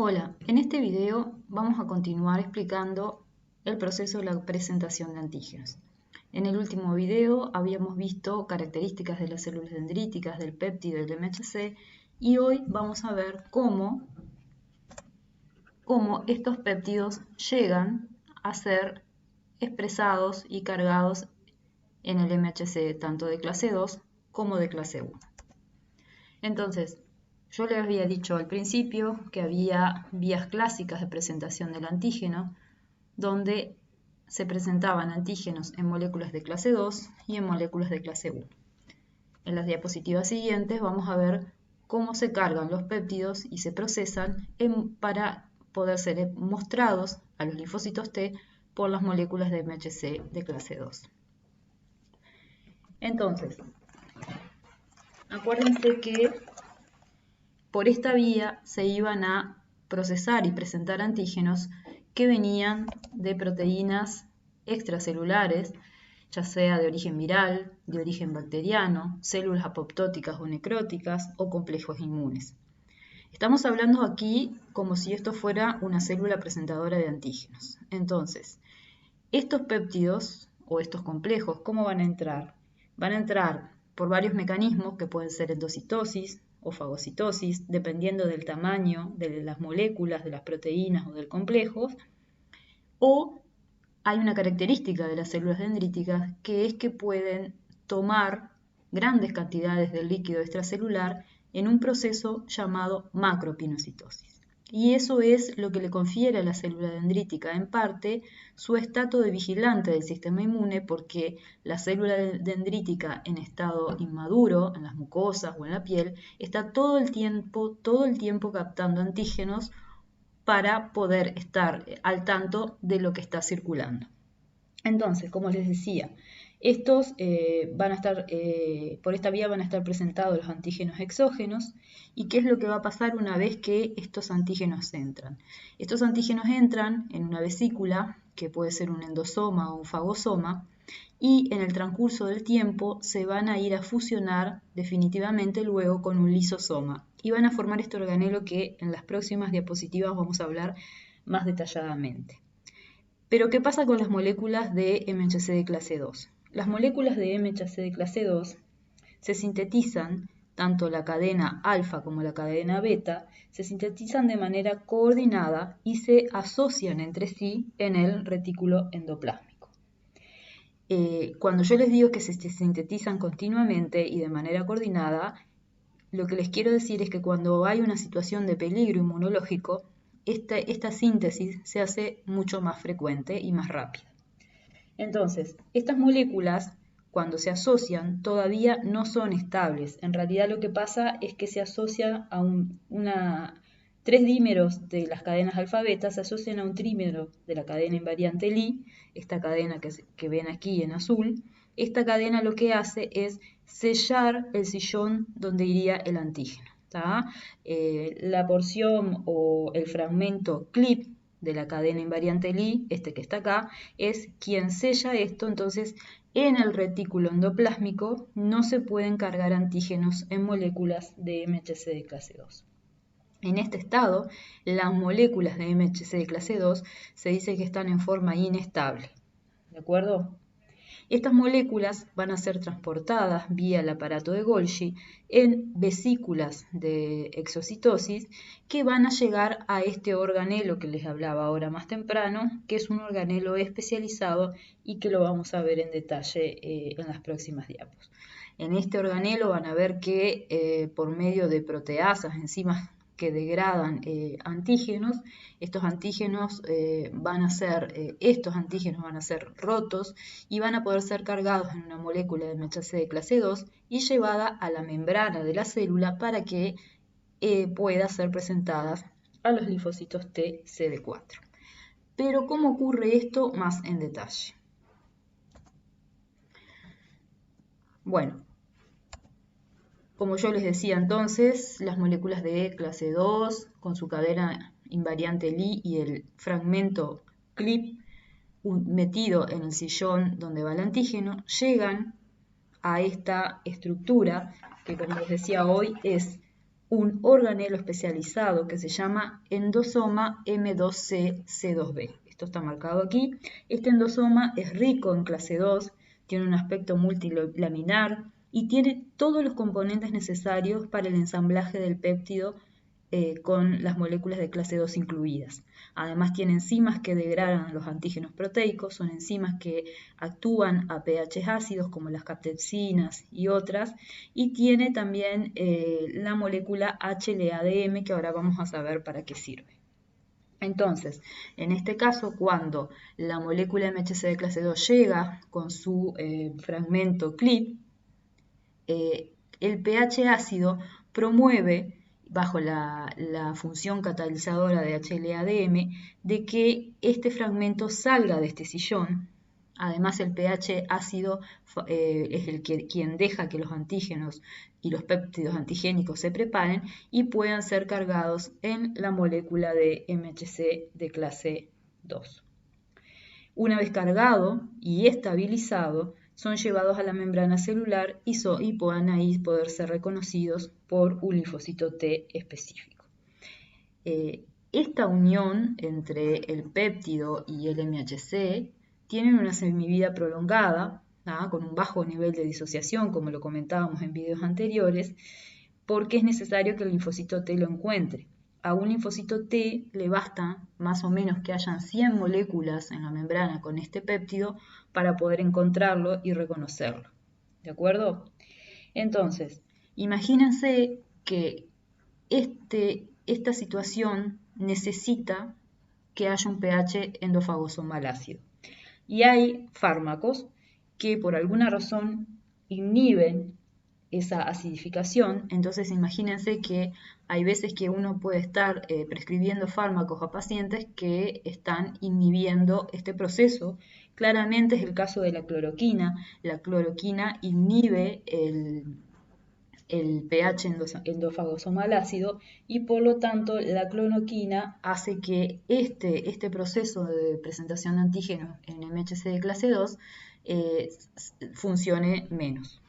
Hola, en este video vamos a continuar explicando el proceso de la presentación de antígenos. En el último video habíamos visto características de las células dendríticas, del péptido y del MHC, y hoy vamos a ver cómo estos péptidos llegan a ser expresados y cargados en el MHC tanto de clase 2 como de clase 1. Entonces, yo les había dicho al principio que había vías clásicas de presentación del antígeno, donde se presentaban antígenos en moléculas de clase 2 y en moléculas de clase 1. En las diapositivas siguientes vamos a ver cómo se cargan los péptidos y se procesan para poder ser mostrados a los linfocitos T por las moléculas de MHC de clase 2. Entonces, acuérdense que por esta vía se iban a procesar y presentar antígenos que venían de proteínas extracelulares, ya sea de origen viral, de origen bacteriano, células apoptóticas o necróticas o complejos inmunes. Estamos hablando aquí como si esto fuera una célula presentadora de antígenos. Entonces, estos péptidos o estos complejos, ¿cómo van a entrar? Van a entrar por varios mecanismos que pueden ser endocitosis o fagocitosis, dependiendo del tamaño de las moléculas, de las proteínas o del complejo, o hay una característica de las células dendríticas que es que pueden tomar grandes cantidades del líquido extracelular en un proceso llamado macropinocitosis. Y eso es lo que le confiere a la célula dendrítica, en parte, su estatus de vigilante del sistema inmune, porque la célula dendrítica en estado inmaduro, en las mucosas o en la piel, está todo el tiempo captando antígenos para poder estar al tanto de lo que está circulando. Entonces, como les decía, estos van a estar, por esta vía van a estar presentados los antígenos exógenos. ¿Y qué es lo que va a pasar una vez que estos antígenos entran? Estos antígenos entran en una vesícula, que puede ser un endosoma o un fagosoma, y en el transcurso del tiempo se van a ir a fusionar definitivamente luego con un lisosoma y van a formar este organelo que en las próximas diapositivas vamos a hablar más detalladamente. Pero, ¿qué pasa con las moléculas de MHC de clase 2? Las moléculas de MHC de clase 2 se sintetizan, tanto la cadena alfa como la cadena beta, se sintetizan de manera coordinada y se asocian entre sí en el retículo endoplásmico. Cuando yo les digo que se sintetizan continuamente y de manera coordinada, lo que les quiero decir es que cuando hay una situación de peligro inmunológico, esta síntesis se hace mucho más frecuente y más rápida. Entonces, estas moléculas, cuando se asocian, todavía no son estables. En realidad lo que pasa es que se asocia a tres dímeros de las cadenas alfa-beta se asocian a un trímero de la cadena invariante Li, esta cadena que ven aquí en azul. Esta cadena lo que hace es sellar el sillón donde iría el antígeno. La porción o el fragmento clip de la cadena invariante Li, este que está acá, es quien sella esto. Entonces en el retículo endoplásmico no se pueden cargar antígenos en moléculas de MHC de clase 2. En este estado, las moléculas de MHC de clase 2 se dice que están en forma inestable, ¿de acuerdo? Estas moléculas van a ser transportadas vía el aparato de Golgi en vesículas de exocitosis que van a llegar a este organelo que les hablaba ahora más temprano, que es un organelo especializado y que lo vamos a ver en detalle en las próximas diapos. En este organelo van a ver que por medio de proteasas, enzimas que degradan antígenos, estos antígenos van a ser rotos y van a poder ser cargados en una molécula de MHC de clase 2 y llevada a la membrana de la célula para que pueda ser presentadas a los linfocitos T CD4. Pero ¿cómo ocurre esto más en detalle? Bueno, como yo les decía entonces, las moléculas de clase 2 con su cadena invariante Li y el fragmento clip metido en el sillón donde va el antígeno, llegan a esta estructura que, como les decía hoy, es un organelo especializado que se llama endosoma M2C-C2b. Esto está marcado aquí. Este endosoma es rico en clase 2, tiene un aspecto multilaminar y tiene todos los componentes necesarios para el ensamblaje del péptido con las moléculas de clase 2 incluidas. Además tiene enzimas que degradan los antígenos proteicos, son enzimas que actúan a pH ácidos como las captepsinas y otras, y tiene también la molécula HLA-DM, que ahora vamos a saber para qué sirve. Entonces, en este caso, cuando la molécula MHC de clase 2 llega con su fragmento CLIP, el pH ácido promueve, bajo la función catalizadora de HLA-DM, de que este fragmento salga de este sillón. Además, el pH ácido es quien deja que los antígenos y los péptidos antigénicos se preparen y puedan ser cargados en la molécula de MHC de clase 2. Una vez cargado y estabilizado, son llevados a la membrana celular y puedan ahí poder ser reconocidos por un linfocito T específico. Esta unión entre el péptido y el MHC tienen una semivida prolongada, con un bajo nivel de disociación, como lo comentábamos en videos anteriores, porque es necesario que el linfocito T lo encuentre. A un linfocito T le basta más o menos que hayan 100 moléculas en la membrana con este péptido para poder encontrarlo y reconocerlo. ¿De acuerdo? Entonces, imagínense que esta situación necesita que haya un pH endofagosomal ácido. Y hay fármacos que por alguna razón inhiben esa acidificación. Entonces imagínense que hay veces que uno puede estar prescribiendo fármacos a pacientes que están inhibiendo este proceso. Claramente es el caso de la cloroquina. La cloroquina inhibe el pH endofagosomal ácido y por lo tanto la cloroquina hace que este proceso de presentación de antígenos en MHC de clase 2 funcione menos.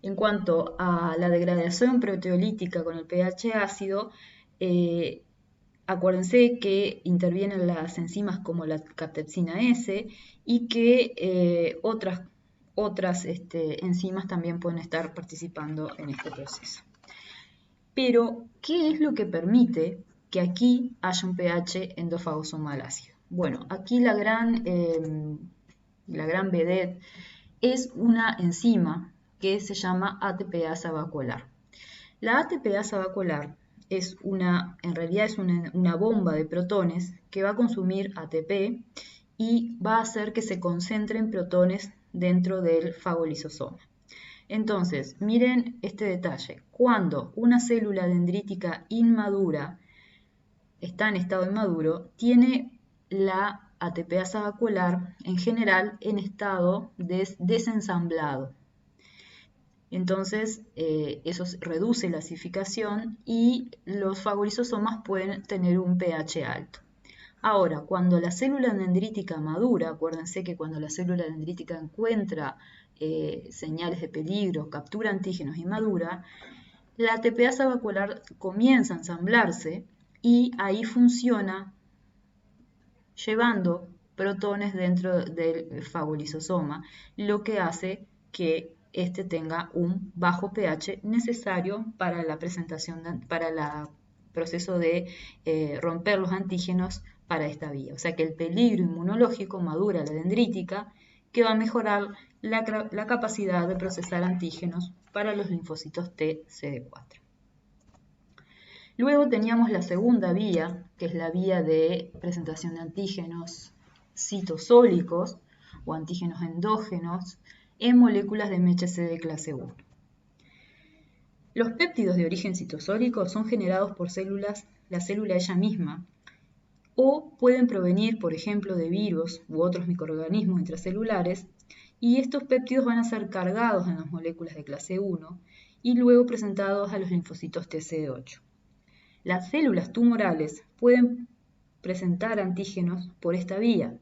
En cuanto a la degradación proteolítica con el pH ácido, acuérdense que intervienen las enzimas como la captepsina S y que otras enzimas también pueden estar participando en este proceso. Pero, ¿qué es lo que permite que aquí haya un pH endofagosomal ácido? Bueno, aquí la gran vedette es una enzima que se llama ATPasa vacuolar. La ATPasa vacuolar en realidad es una bomba de protones que va a consumir ATP y va a hacer que se concentren protones dentro del fagolisosoma. Entonces, miren este detalle. Cuando una célula dendrítica inmadura está en estado inmaduro, tiene la ATPasa vacuolar en general en estado desensamblado. Entonces, eso reduce la acidificación y los fagolisosomas pueden tener un pH alto. Ahora, cuando la célula dendrítica madura, acuérdense que cuando la célula dendrítica encuentra señales de peligro, captura antígenos y madura, la ATPasa vacuolar comienza a ensamblarse y ahí funciona llevando protones dentro del fagolisosoma, lo que hace que este tenga un bajo pH necesario para la presentación, para el proceso de romper los antígenos para esta vía. O sea que el peligro inmunológico madura la dendrítica, que va a mejorar la capacidad de procesar antígenos para los linfocitos T CD4. Luego teníamos la segunda vía, que es la vía de presentación de antígenos citosólicos o antígenos endógenos en moléculas de MHC de clase 1. Los péptidos de origen citosólico son generados por la célula ella misma, o pueden provenir, por ejemplo, de virus u otros microorganismos intracelulares, y estos péptidos van a ser cargados en las moléculas de clase 1 y luego presentados a los linfocitos TCD8. Las células tumorales pueden presentar antígenos por esta vía.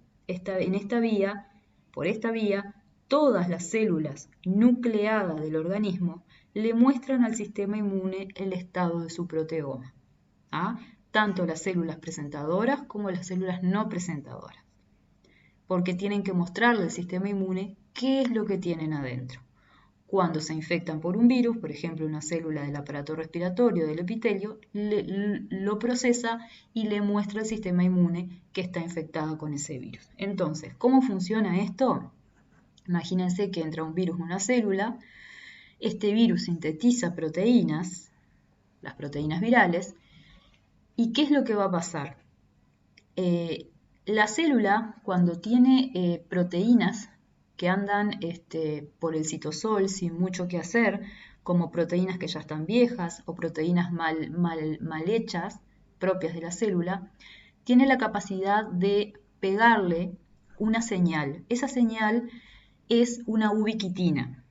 Por esta vía todas las células nucleadas del organismo le muestran al sistema inmune el estado de su proteoma. Tanto las células presentadoras como las células no presentadoras. Porque tienen que mostrarle al sistema inmune qué es lo que tienen adentro. Cuando se infectan por un virus, por ejemplo una célula del aparato respiratorio del epitelio, lo procesa y le muestra al sistema inmune que está infectada con ese virus. Entonces, ¿cómo funciona esto? Imagínense que entra un virus en una célula, este virus sintetiza proteínas, las proteínas virales, ¿y qué es lo que va a pasar? La célula, cuando tiene proteínas que andan por el citosol sin mucho que hacer, como proteínas que ya están viejas o proteínas mal hechas, propias de la célula, tiene la capacidad de pegarle una señal. Esa señal es una ubiquitina.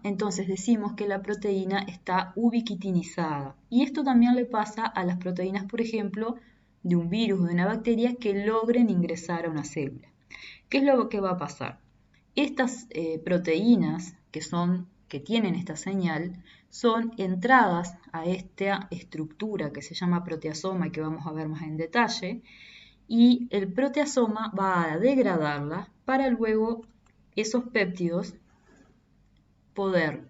Entonces decimos que la proteína está ubiquitinizada. Y esto también le pasa a las proteínas, por ejemplo, de un virus o de una bacteria que logren ingresar a una célula. ¿Qué es lo que va a pasar? Estas proteínas que tienen esta señal son entradas a esta estructura que se llama proteasoma y que vamos a ver más en detalle, y el proteasoma va a degradarla para luego esos péptidos poder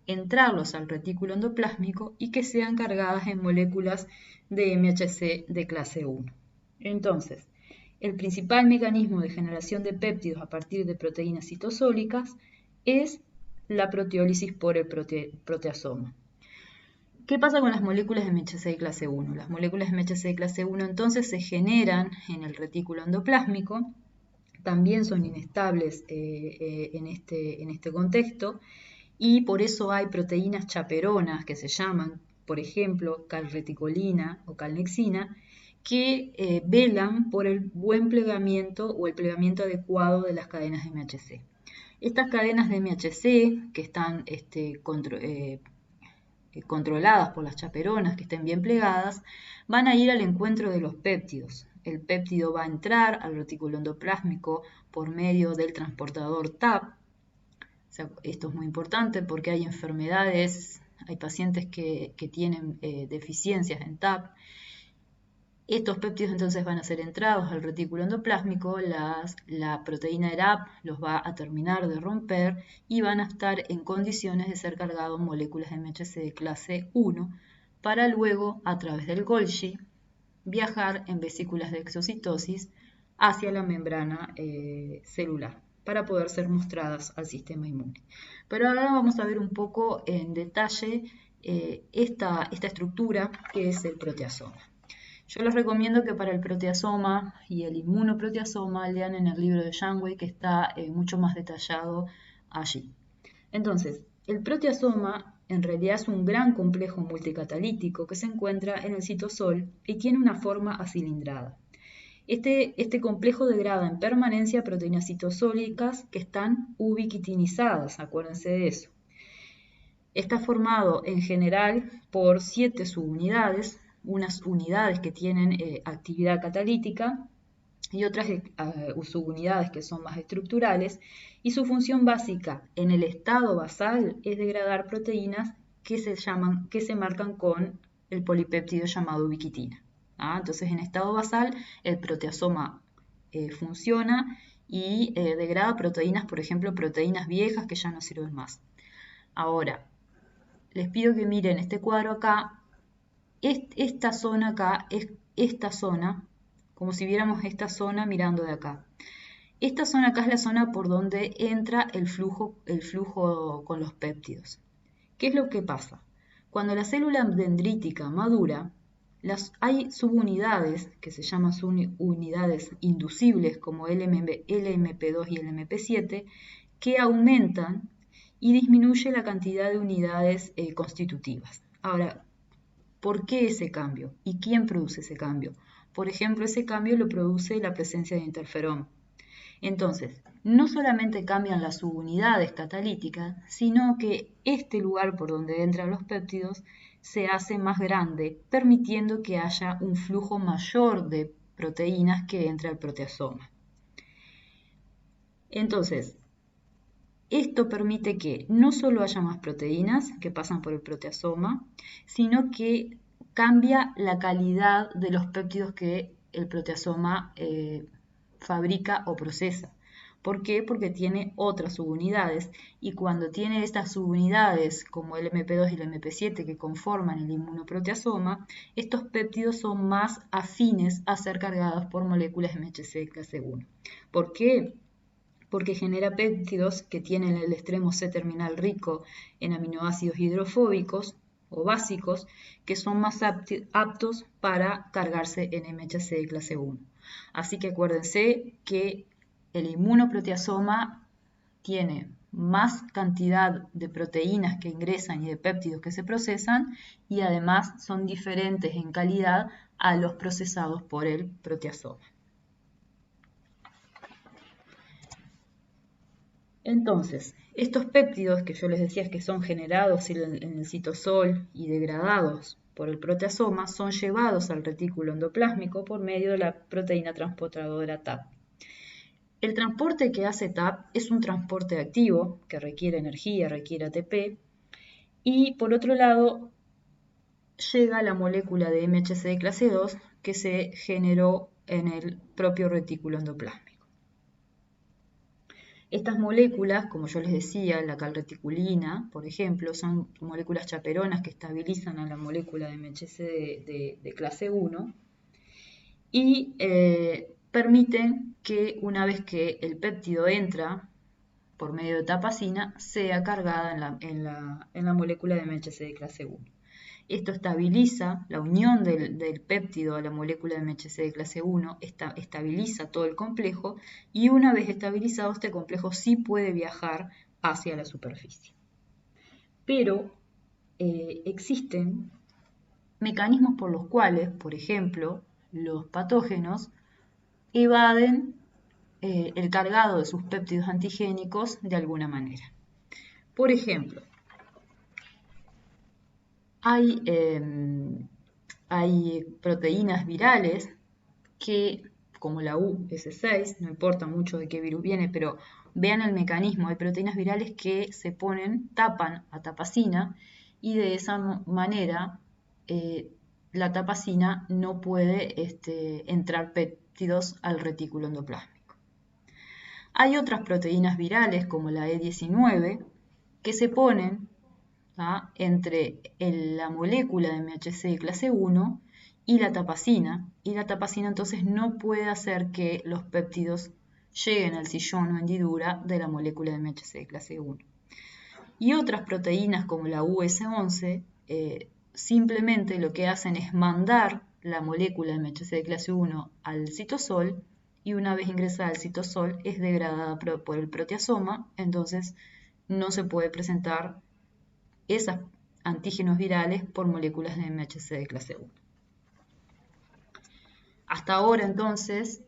entrarlos al retículo endoplásmico y que sean cargadas en moléculas de MHC de clase 1. Entonces, el principal mecanismo de generación de péptidos a partir de proteínas citosólicas es la proteólisis por el proteasoma. ¿Qué pasa con las moléculas de MHC de clase 1? Las moléculas de MHC de clase 1 entonces se generan en el retículo endoplásmico, también son inestables en este contexto, y por eso hay proteínas chaperonas que se llaman, por ejemplo, calreticolina o calnexina, que velan por el buen plegamiento o el plegamiento adecuado de las cadenas de MHC. Estas cadenas de MHC, que están controladas por las chaperonas, que estén bien plegadas, van a ir al encuentro de los péptidos. El péptido va a entrar al retículo endoplásmico por medio del transportador TAP. O sea, esto es muy importante porque hay enfermedades, hay pacientes que tienen deficiencias en TAP. Estos péptidos entonces van a ser entrados al retículo endoplásmico, la proteína ERAP los va a terminar de romper y van a estar en condiciones de ser cargados en moléculas de MHC de clase 1 para luego, a través del Golgi, viajar en vesículas de exocitosis hacia la membrana celular para poder ser mostradas al sistema inmune. Pero ahora vamos a ver un poco en detalle esta estructura que es el proteasoma. Yo les recomiendo que para el proteasoma y el inmunoproteasoma lean en el libro de Janway, que está mucho más detallado allí. Entonces, el proteasoma en realidad es un gran complejo multicatalítico que se encuentra en el citosol y tiene una forma acilindrada. Este complejo degrada en permanencia proteínas citosólicas que están ubiquitinizadas, acuérdense de eso. Está formado en general por 7 subunidades, unas unidades que tienen actividad catalítica y otras subunidades que son más estructurales, y su función básica en el estado basal es degradar proteínas que se marcan con el polipéptido llamado ubiquitina. Entonces, en estado basal, el proteasoma funciona y degrada proteínas, por ejemplo, proteínas viejas que ya no sirven más. Ahora, les pido que miren este cuadro acá. Esta zona acá es esta zona, como si viéramos esta zona mirando de acá. Esta zona acá es la zona por donde entra el flujo con los péptidos. ¿Qué es lo que pasa? Cuando la célula dendrítica madura, hay subunidades que se llaman unidades inducibles como LMP2 y LMP7 que aumentan y disminuye la cantidad de unidades constitutivas. Ahora, ¿por qué ese cambio? ¿Y quién produce ese cambio? Por ejemplo, ese cambio lo produce la presencia de interferón. Entonces, no solamente cambian las subunidades catalíticas, sino que este lugar por donde entran los péptidos se hace más grande, permitiendo que haya un flujo mayor de proteínas que entra al proteasoma. Entonces, Esto permite que no solo haya más proteínas que pasan por el proteasoma, sino que cambia la calidad de los péptidos que el proteasoma fabrica o procesa. ¿Por qué? Porque tiene otras subunidades y cuando tiene estas subunidades como el MP2 y el MP7 que conforman el inmunoproteasoma, estos péptidos son más afines a ser cargados por moléculas MHC de clase 1. ¿Por qué? Porque genera péptidos que tienen el extremo C terminal rico en aminoácidos hidrofóbicos o básicos que son más aptos para cargarse en MHC de clase 1. Así que acuérdense que el inmunoproteasoma tiene más cantidad de proteínas que ingresan y de péptidos que se procesan y además son diferentes en calidad a los procesados por el proteasoma. Entonces, estos péptidos que yo les decía que son generados en el citosol y degradados por el proteasoma son llevados al retículo endoplásmico por medio de la proteína transportadora TAP. El transporte que hace TAP es un transporte activo que requiere energía, requiere ATP, y por otro lado llega la molécula de MHC de clase 2 que se generó en el propio retículo endoplásmico. Estas moléculas, como yo les decía, la calreticulina, por ejemplo, son moléculas chaperonas que estabilizan a la molécula de MHC de clase 1 y permiten que una vez que el péptido entra por medio de tapacina, sea cargada en la molécula de MHC de clase 1. Esto estabiliza la unión del péptido a la molécula de MHC de clase 1, estabiliza todo el complejo y una vez estabilizado este complejo sí puede viajar hacia la superficie. Pero existen mecanismos por los cuales, por ejemplo, los patógenos evaden el cargado de sus péptidos antigénicos de alguna manera. Por ejemplo, hay proteínas virales que, como la US6, no importa mucho de qué virus viene, pero vean el mecanismo, hay proteínas virales que se tapan a tapacina y de esa manera la tapacina no puede entrar péptidos al retículo endoplásmico. Hay otras proteínas virales como la E19 que se ponen entre la molécula de MHC de clase 1 y la tapacina entonces no puede hacer que los péptidos lleguen al sillón o hendidura de la molécula de MHC de clase 1. Y otras proteínas como la US11 simplemente lo que hacen es mandar la molécula de MHC de clase 1 al citosol y una vez ingresada al citosol es degradada por el proteasoma, entonces no se puede presentar esos antígenos virales por moléculas de MHC de clase 1. Hasta ahora entonces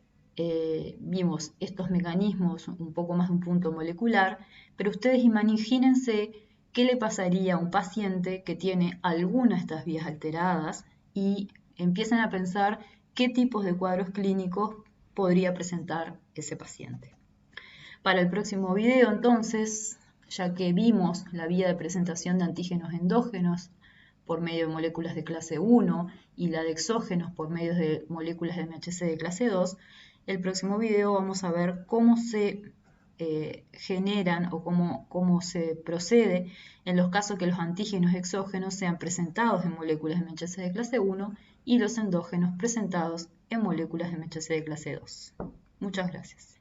vimos estos mecanismos un poco más de un punto molecular, pero ustedes imagínense qué le pasaría a un paciente que tiene alguna de estas vías alteradas y empiezan a pensar qué tipos de cuadros clínicos podría presentar ese paciente. Para el próximo video entonces, ya que vimos la vía de presentación de antígenos endógenos por medio de moléculas de clase 1 y la de exógenos por medio de moléculas de MHC de clase 2, el próximo video vamos a ver cómo se generan o cómo se procede en los casos que los antígenos exógenos sean presentados en moléculas de MHC de clase 1 y los endógenos presentados en moléculas de MHC de clase 2. Muchas gracias.